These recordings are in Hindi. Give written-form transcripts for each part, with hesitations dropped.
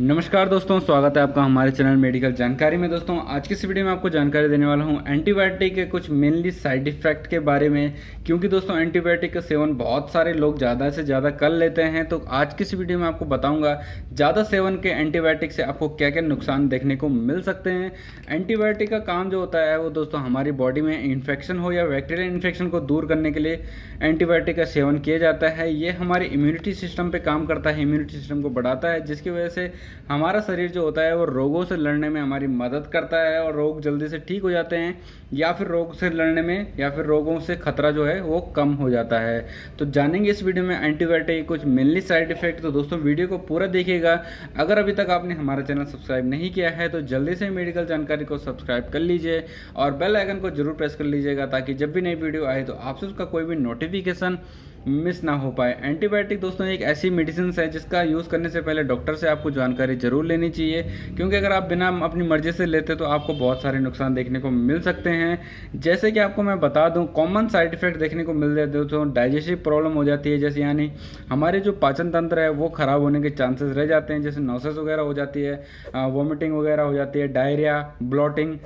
नमस्कार दोस्तों, स्वागत है आपका हमारे चैनल मेडिकल जानकारी में। दोस्तों आज की इस वीडियो में आपको जानकारी देने वाला हूं एंटीबायोटिक के कुछ मेनली साइड इफ़ेक्ट के बारे में। क्योंकि दोस्तों एंटीबायोटिक का सेवन बहुत सारे लोग ज़्यादा से ज़्यादा कर लेते हैं, तो आज की इस वीडियो में आपको बताऊंगा ज़्यादा सेवन के एंटीबायोटिक से आपको क्या क्या नुकसान देखने को मिल सकते हैं। एंटीबायोटिक का काम जो होता है वो दोस्तों हमारी बॉडी में इन्फेक्शन हो या बैक्टीरियल इन्फेक्शन को दूर करने के लिए एंटीबायोटिक का सेवन किया जाता है। ये हमारे इम्यूनिटी सिस्टम पे काम करता है, इम्यूनिटी सिस्टम को बढ़ाता है, जिसकी वजह से हमारा शरीर जो होता है वो रोगों से लड़ने में हमारी मदद करता है और रोग जल्दी से ठीक हो जाते हैं, या फिर रोग से लड़ने में या फिर रोगों से खतरा जो है वो कम हो जाता है। तो जानेंगे इस वीडियो में एंटीबायोटिक कुछ मेनली साइड इफेक्ट। तो दोस्तों वीडियो को पूरा देखिएगा। अगर अभी तक आपने हमारा चैनल सब्सक्राइब नहीं किया है तो जल्दी से मेडिकल जानकारी को सब्सक्राइब कर लीजिए और बेल आइकन को जरूर प्रेस कर लीजिएगा, ताकि जब भी नई वीडियो आए तो आपसे उसका कोई भी नोटिफिकेशन मिस ना हो पाए। एंटीबायोटिक दोस्तों एक ऐसी मेडिसिन है जिसका यूज़ करने से पहले डॉक्टर से आपको जानकारी जरूर लेनी चाहिए, क्योंकि अगर आप बिना अपनी मर्जी से लेते तो आपको बहुत सारे नुकसान देखने को मिल सकते हैं। जैसे कि आपको मैं बता दूं, कॉमन साइड इफेक्ट देखने को मिल जाते हैं। तो डाइजेस्टिव प्रॉब्लम हो जाती है, जैसे यानी हमारे जो पाचन तंत्र है वो खराब होने के चांसेस रह जाते हैं, जैसे नोसेस वगैरह हो जाती है, वॉमिटिंग वगैरह हो जाती है, डायरिया, ब्लॉटिंग,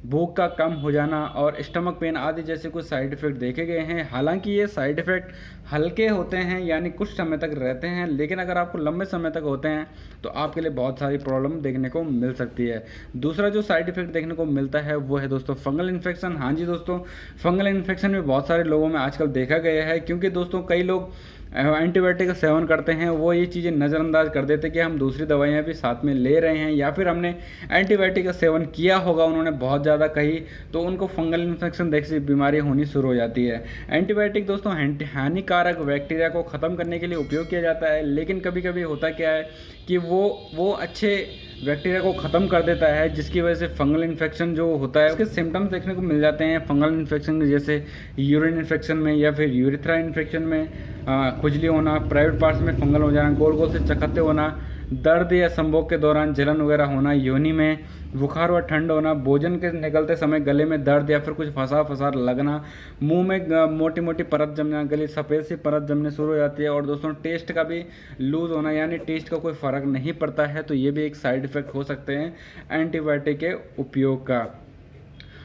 भूख का कम हो जाना और स्टमक पेन आदि जैसे कुछ साइड इफ़ेक्ट देखे गए हैं। हालांकि ये साइड इफ़ेक्ट हल्के होते हैं, यानी कुछ समय तक रहते हैं, लेकिन अगर आपको लंबे समय तक होते हैं तो आपके लिए बहुत सारी प्रॉब्लम देखने को मिल सकती है। दूसरा जो साइड इफ़ेक्ट देखने को मिलता है वो है दोस्तों फंगल इन्फेक्शन। हाँ जी दोस्तों, फंगल इन्फेक्शन भी बहुत सारे लोगों में आजकल देखा गया है, क्योंकि दोस्तों कई लोग एंटीबायोटिक का सेवन करते हैं, वो ये चीज़ें नज़रअंदाज कर देते हैं कि हम दूसरी दवाइयाँ भी साथ में ले रहे हैं, या फिर हमने एंटीबायोटिक का सेवन किया होगा, उन्होंने बहुत ज़्यादा कही, तो उनको फंगल इन्फेक्शन जैसी बीमारी होनी शुरू हो जाती है। एंटीबायोटिक दोस्तों हानिकारक बैक्टीरिया को ख़त्म करने के लिए उपयोग किया जाता है, लेकिन कभी कभी होता क्या है कि वो अच्छे बैक्टीरिया को ख़त्म कर देता है, जिसकी वजह से फंगल इन्फेक्शन जो होता है उसके सिम्टम्स देखने को मिल जाते हैं फंगल इन्फेक्शन, जैसे यूरिन इन्फेक्शन में या फिर यूरिथ्रा इन्फेक्शन में खुजली होना, प्राइवेट पार्ट्स में फंगल हो जाना, गोल गोल से चकत्ते होना, दर्द या संभोग के दौरान जलन वगैरह होना, योनि में बुखार व ठंड होना, भोजन के निकलते समय गले में दर्द या फिर कुछ फंसा फंसा लगना, मुंह में मोटी मोटी परत जमना, गले सफ़ेद सी परत जमने शुरू हो जाती है, और दोस्तों टेस्ट का भी लूज होना, यानी टेस्ट का कोई फ़र्क नहीं पड़ता है। तो ये भी एक साइड इफ़ेक्ट हो सकते हैं एंटीबायोटिक के उपयोग का।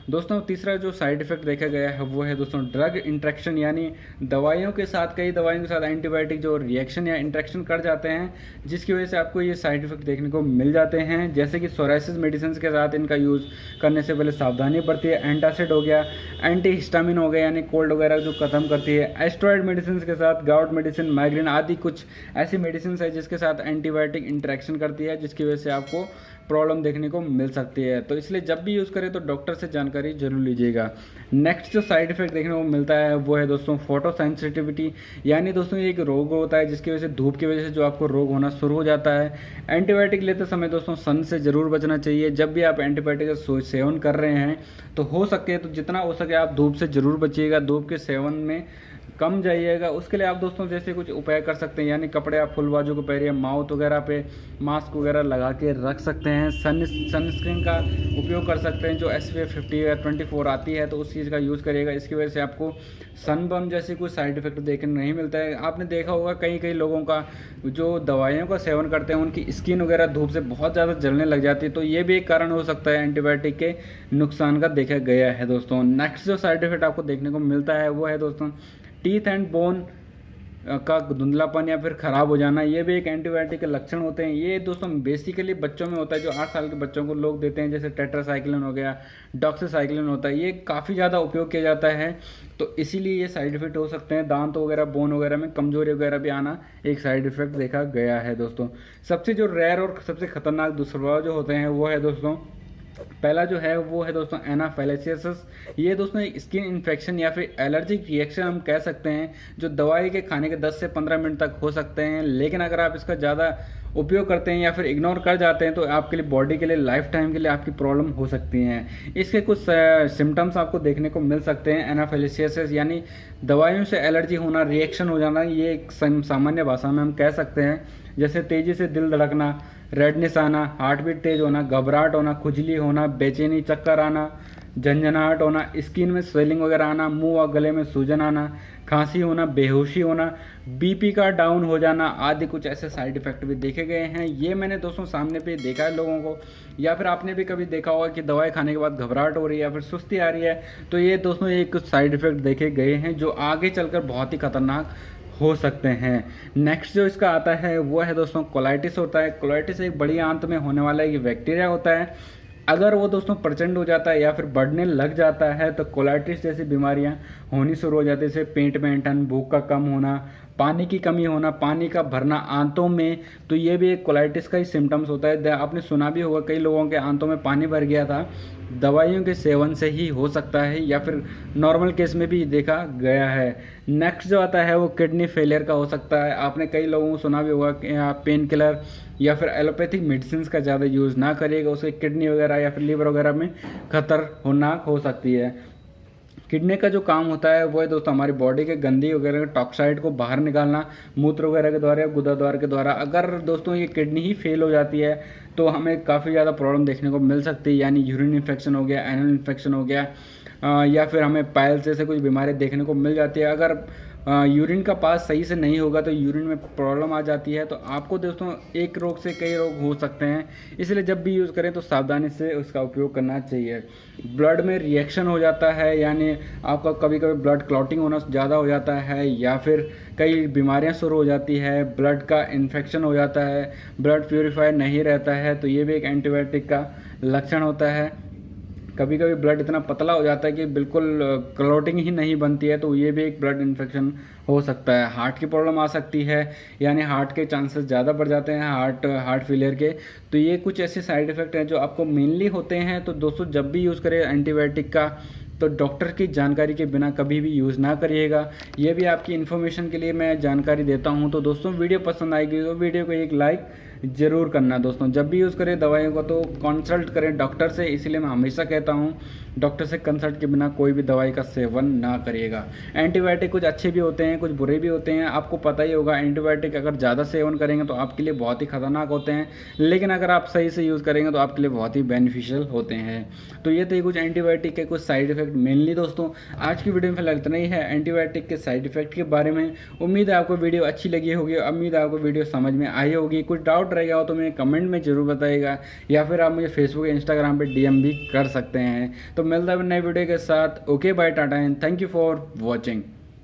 दोस्तों तीसरा जो साइड इफेक्ट देखा गया है वो है दोस्तों ड्रग इंट्रैक्शन, यानी दवाइयों के साथ, कई दवाइयों के साथ एंटीबायोटिक जो रिएक्शन या इंट्रैक्शन कर जाते हैं, जिसकी वजह से आपको ये साइड इफेक्ट देखने को मिल जाते हैं। जैसे कि सोराइसिस मेडिसिन के साथ इनका यूज़ करने से पहले सावधानी बरती है। एंटासिड हो गया, एंटी हिस्टामिन हो गया, यानी कोल्ड वगैरह जो खत्म करती है। एस्टेरॉयड मेडिसिन के साथ गाउट मेडिसिन, माइग्रेन आदि कुछ ऐसी मेडिसिन है जिसके साथ एंटीबायोटिक इंट्रैक्शन करती है, जिसकी वजह से आपको प्रॉब्लम देखने को मिल सकती है। तो इसलिए जब भी यूज़ करें तो डॉक्टर से जानकारी जरूर लीजिएगा। नेक्स्ट जो साइड इफेक्ट देखने को मिलता है वो है दोस्तों फोटो सेंसिटिविटी, यानी दोस्तों ये एक रोग होता है जिसकी वजह से, धूप की वजह से जो आपको रोग होना शुरू हो जाता है। एंटीबायोटिक लेते समय दोस्तों सन से ज़रूर बचना चाहिए। जब भी आप एंटीबायोटिक का सेवन कर रहे हैं तो हो सके तो जितना हो सके आप धूप से ज़रूर बचिएगा, धूप के सेवन में कम जाइएगा। उसके लिए आप दोस्तों जैसे कुछ उपाय कर सकते हैं, यानी कपड़े आप फुल बाजू को पहनिए, माउथ वगैरह पे मास्क वगैरह लगा के रख सकते हैं। सनस्क्रीन का उपयोग कर सकते हैं, जो SPF 50 या 24 आती है, तो उस चीज़ का यूज़ करिएगा। इसकी वजह से आपको सनबर्न जैसे कोई साइड इफेक्ट देखने नहीं मिलता है। आपने देखा होगा कई लोगों का जो दवाइयों का सेवन करते हैं उनकी स्किन वगैरह धूप से बहुत ज़्यादा जलने लग जाती है, तो ये भी एक कारण हो सकता है एंटीबायोटिक के नुकसान का देखा गया है दोस्तों। नेक्स्ट जो साइड इफेक्ट आपको देखने को मिलता है वो है दोस्तों टीथ एंड बोन का धुंधलापन या फिर ख़राब हो जाना। ये भी एक एंटीबायोटिक के लक्षण होते हैं। ये दोस्तों बेसिकली बच्चों में होता है, जो 8 साल के बच्चों को लोग देते हैं, जैसे टेट्रासाइक्लिन हो गया, डॉक्सीसाइक्लिन होता है, ये काफ़ी ज़्यादा उपयोग किया जाता है, तो इसीलिए ये साइड इफेक्ट हो सकते हैं। दांत वगैरह, बोन वगैरह में कमजोरी वगैरह भी आना एक साइड इफेक्ट देखा गया है दोस्तों। सबसे जो रेयर और सबसे खतरनाक दुष्प्रभाव जो होते हैं वो है दोस्तों, पहला जो है वो है दोस्तों एनाफाइलेसिस। ये दोस्तों एक स्किन इन्फेक्शन या फिर एलर्जिक रिएक्शन हम कह सकते हैं, जो दवाई के खाने के 10 से 15 मिनट तक हो सकते हैं, लेकिन अगर आप इसका ज़्यादा उपयोग करते हैं या फिर इग्नोर कर जाते हैं तो आपके लिए, बॉडी के लिए, लाइफ टाइम के लिए आपकी प्रॉब्लम हो सकती हैं। इसके कुछ सिम्टम्स आपको देखने को मिल सकते हैं। एनाफाइलेसिस यानी दवाइयों से एलर्जी होना, रिएक्शन हो जाना, ये एक सामान्य भाषा में हम कह सकते हैं। जैसे तेज़ी से दिल धड़कना, रेडनेस आना, हार्ट बीट तेज होना, घबराहट होना, खुजली होना, बेचैनी, चक्कर आना, झंझनाहट होना, स्किन में स्वेलिंग वगैरह आना, मुंह और गले में सूजन आना, खांसी होना, बेहोशी होना, बीपी का डाउन हो जाना आदि कुछ ऐसे साइड इफेक्ट भी देखे गए हैं। ये मैंने दोस्तों सामने पे देखा है लोगों को, या फिर आपने भी कभी देखा होगा कि दवाई खाने के बाद घबराहट हो रही है या फिर सुस्ती आ रही है। तो ये दोस्तों ये कुछ साइड इफेक्ट देखे गए हैं जो आगे चलकर बहुत ही खतरनाक हो सकते हैं। नेक्स्ट जो इसका आता है वो है दोस्तों कोलाइटिस होता है। कोलाइटिस एक बड़ी आंत में होने वाला एक बैक्टीरिया होता है। अगर वो दोस्तों प्रचंड हो जाता है या फिर बढ़ने लग जाता है तो कोलाइटिस जैसी बीमारियां होनी शुरू हो जाती है, जैसे पेट में ऐंठन, भूख का कम होना, पानी की कमी होना, पानी का भरना आंतों में। तो ये भी एक कोलाइटिस का ही सिम्टम्स होता है। आपने सुना भी होगा कई लोगों के आंतों में पानी भर गया था, दवाइयों के सेवन से ही हो सकता है या फिर नॉर्मल केस में भी देखा गया है। नेक्स्ट जो आता है वो किडनी फेलियर का हो सकता है। आपने कई लोगों को सुना भी होगा कि आप पेन किलर या फिर एलोपैथिक मेडिसिन का ज़्यादा यूज़ ना करिएगा, उससे किडनी वगैरह या फिर लीवर वगैरह में खतरनाक हो सकती है। किडनी का जो काम होता है वो है दोस्तों हमारी बॉडी के गंदी वगैरह टॉक्साइड को बाहर निकालना, मूत्र वगैरह के द्वारा या गुदाद्वार के द्वारा। अगर दोस्तों ये किडनी ही फेल हो जाती है तो हमें काफ़ी ज़्यादा प्रॉब्लम देखने को मिल सकती है, यानी यूरिन इन्फेक्शन हो गया, एनल इन्फेक्शन हो गया, या फिर हमें पाइल्स जैसे कुछ बीमारियाँ देखने को मिल जाती है। अगर यूरिन का पास सही से नहीं होगा तो यूरिन में प्रॉब्लम आ जाती है। तो आपको दोस्तों एक रोग से कई रोग हो सकते हैं, इसलिए जब भी यूज़ करें तो सावधानी से उसका उपयोग करना चाहिए। ब्लड में रिएक्शन हो जाता है, यानी आपका कभी कभी ब्लड क्लॉटिंग होना ज़्यादा हो जाता है, या फिर कई बीमारियां शुरू हो जाती है, ब्लड का इन्फेक्शन हो जाता है, ब्लड प्योरीफाई नहीं रहता है, तो ये भी एक एंटीबायोटिक का लक्षण होता है। कभी कभी ब्लड इतना पतला हो जाता है कि बिल्कुल क्लॉटिंग ही नहीं बनती है, तो ये भी एक ब्लड इन्फेक्शन हो सकता है। हार्ट की प्रॉब्लम आ सकती है, यानी हार्ट के चांसेस ज़्यादा बढ़ जाते हैं हार्ट फेलियर के। तो ये कुछ ऐसे साइड इफ़ेक्ट हैं जो आपको मेनली होते हैं। तो दोस्तों जब भी यूज़ करें एंटीबायोटिक का तो डॉक्टर की जानकारी के बिना कभी भी यूज़ ना करिएगा। ये भी आपकी इन्फॉर्मेशन के लिए मैं जानकारी देता हूँ। तो दोस्तों वीडियो पसंद आएगी तो वीडियो को एक लाइक ज़रूर करना। दोस्तों जब भी यूज़ करें दवाइयों को तो कंसल्ट करें डॉक्टर से, इसलिए मैं हमेशा कहता हूँ डॉक्टर से कंसल्ट के बिना कोई भी दवाई का सेवन ना करिएगा। एंटीबायोटिक कुछ अच्छे भी होते हैं, कुछ बुरे भी होते हैं। आपको पता ही होगा एंटीबायोटिक अगर ज़्यादा सेवन करेंगे तो आपके लिए बहुत ही खतरनाक होते हैं, लेकिन अगर आप सही से यूज़ करेंगे तो आपके लिए बहुत ही बेनिफिशियल होते हैं। तो ये थे कुछ एंटीबायोटिक के कुछ साइड इफेक्ट। मेनली दोस्तों आज की वीडियो में फिलहाल इतना ही है एंटीबायोटिक के साइड इफेक्ट के बारे में। उम्मीद है आपको वीडियो अच्छी लगी होगी, उम्मीद है आपको वीडियो समझ में आई होगी। कुछ डाउट रह गया हो तो मुझे कमेंट में जरूर बताइएगा, या फिर आप मुझे फेसबुक इंस्टाग्राम पे डीएम भी कर सकते हैं। तो मिलता है नए वीडियो के साथ। Okay bye, tata and thank you for watching.